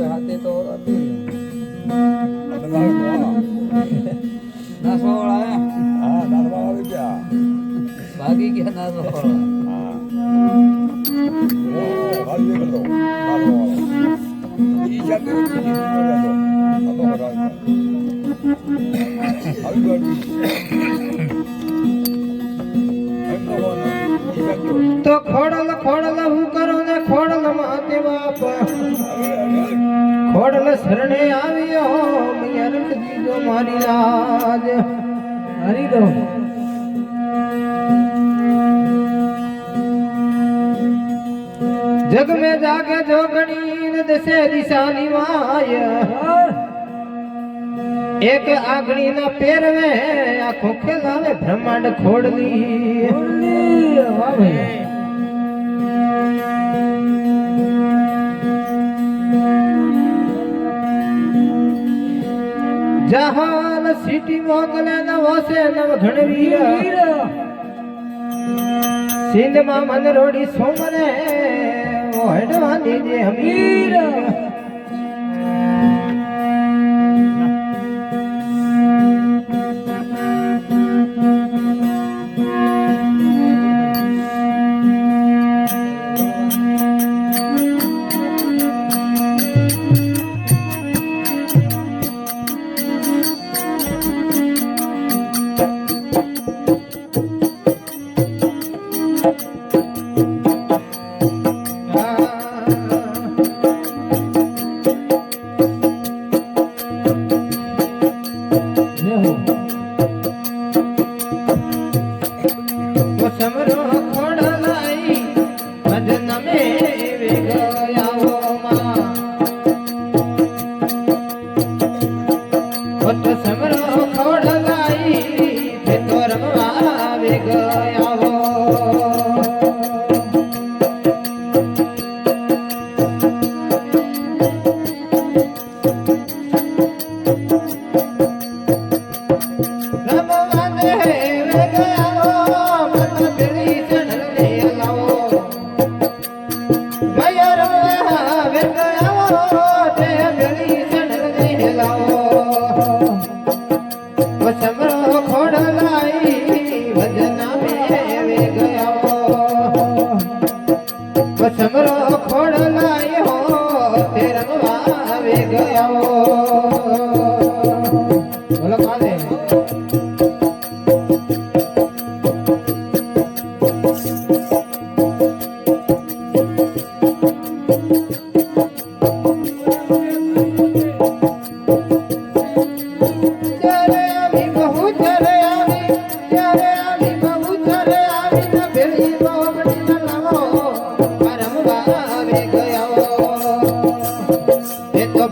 હાથે તો હતું નાસવા વાળા હા નાસવા આવી ગયા ભાગી ગયા નાસવા વાળા હા ભાગી ગયો નાસવા વાળો ઈ જાતે આવી તો ખોડલ ખોડલ હું કરું ને ખોડલ માતે બાપ ખોડલ શરણે આવ્યો મૈયા રખ દીધો મારી લાજ હરી દો જગ में जागे जोगणी न दसे दिशानी माय एक आगणी ना पेरवे आंखों खिलावे ब्रह्मांड खोड़ली वाह भैया जहान सिटी मोगले न वसे नव घणवीर सिंध मा मन रोड़ी सोमरे वो हडवानी जे हमीर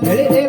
very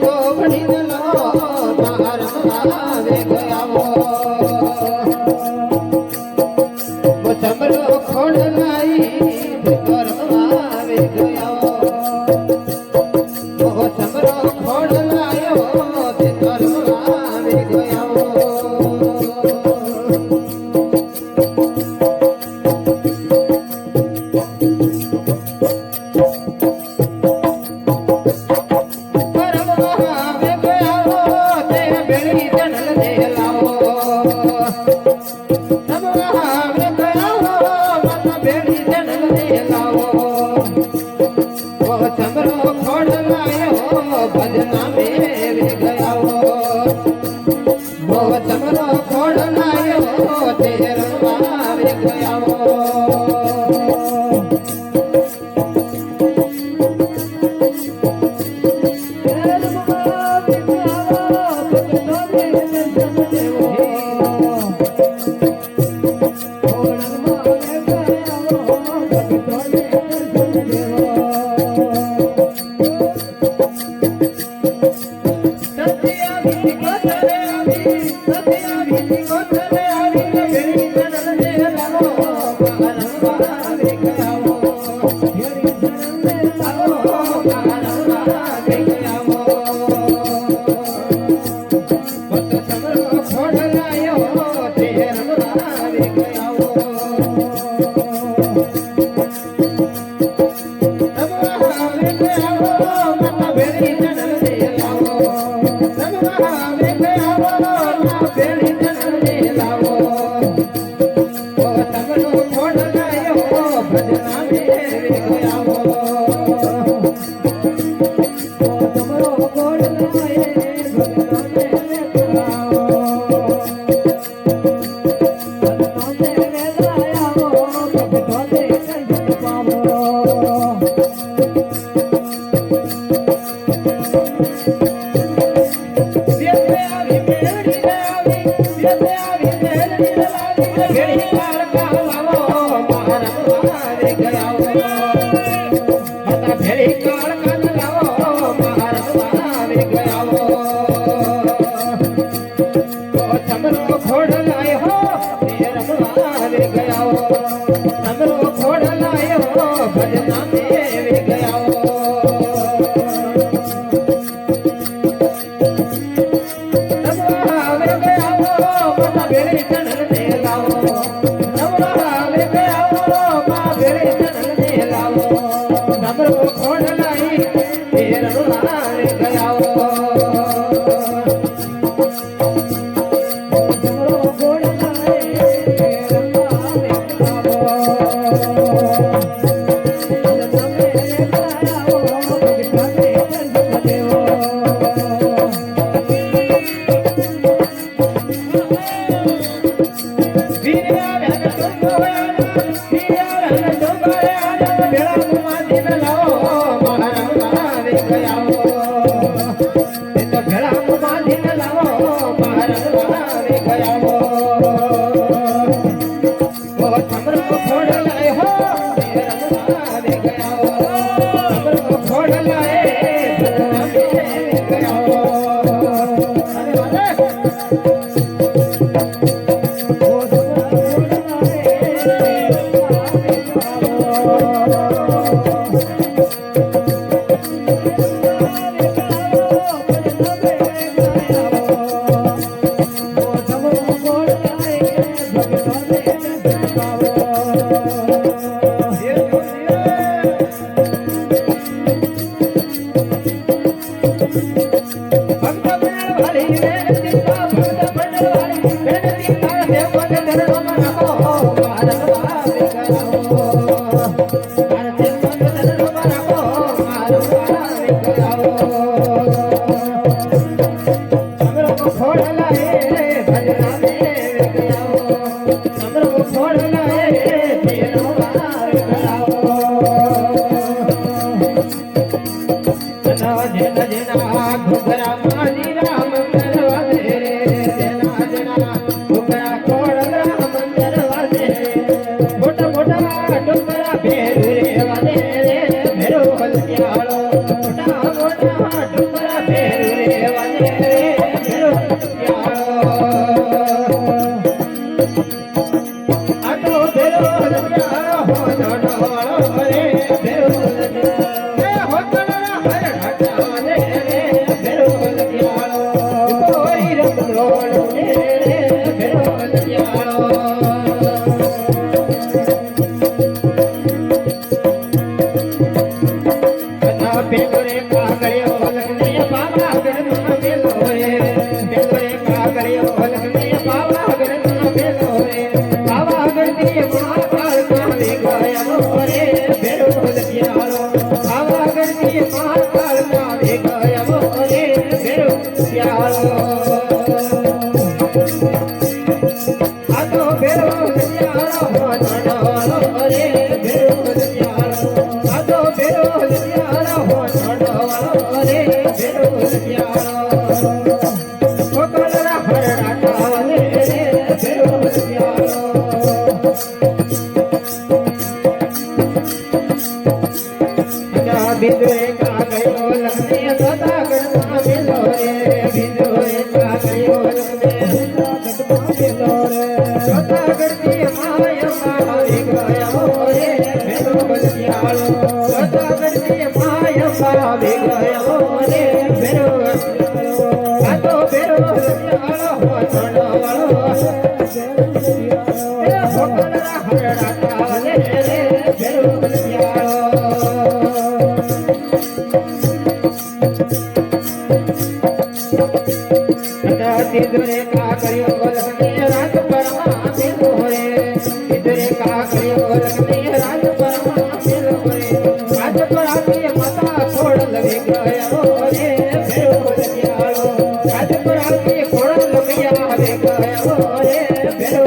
રાજ પર આપી માતા છોડ લવી ગયા ગયો રે ભેરો લખિયાળો આજ પર આવતી ખોડો લખિયા હવે ગયો રે ભેરો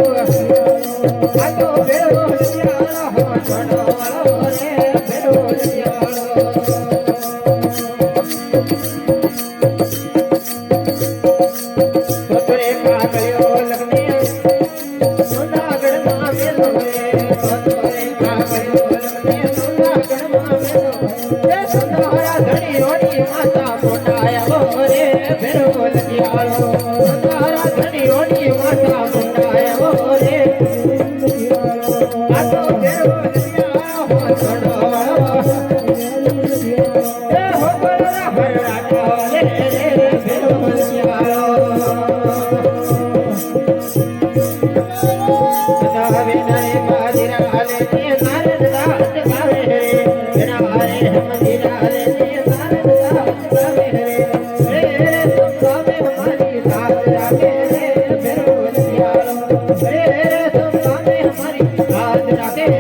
આ તો ભેરો લખિયાળો છોડો વાળો રે ભેરો લખિયાળો સોતરે કાગળ્યો લખને સોનાગઢમાં મેલો રે સોતરે કાગળ્યો લખને સોનાગઢમાં મેલો એ સંધારા ધણીઓની માતા મોટાયા રે ભેરો લખિયાળો સંધારા ધણીઓની માતા મોટાયા રે આ તો ભેરો લખિયાળો છોડો વાળો એ હો બરા ભરા રે ભેરો લખિયાળો હવે નરે બાજીરા હાલે તે નારદ દાસ ગાવે રે એના હારે મંદિરા હાલે તે નારદ દાસ ગાવે રે રે સંગામે હમારી સાથ રાખે રે ભેરો લખિયાળો રે સંગામે હમારી સાથ રાખે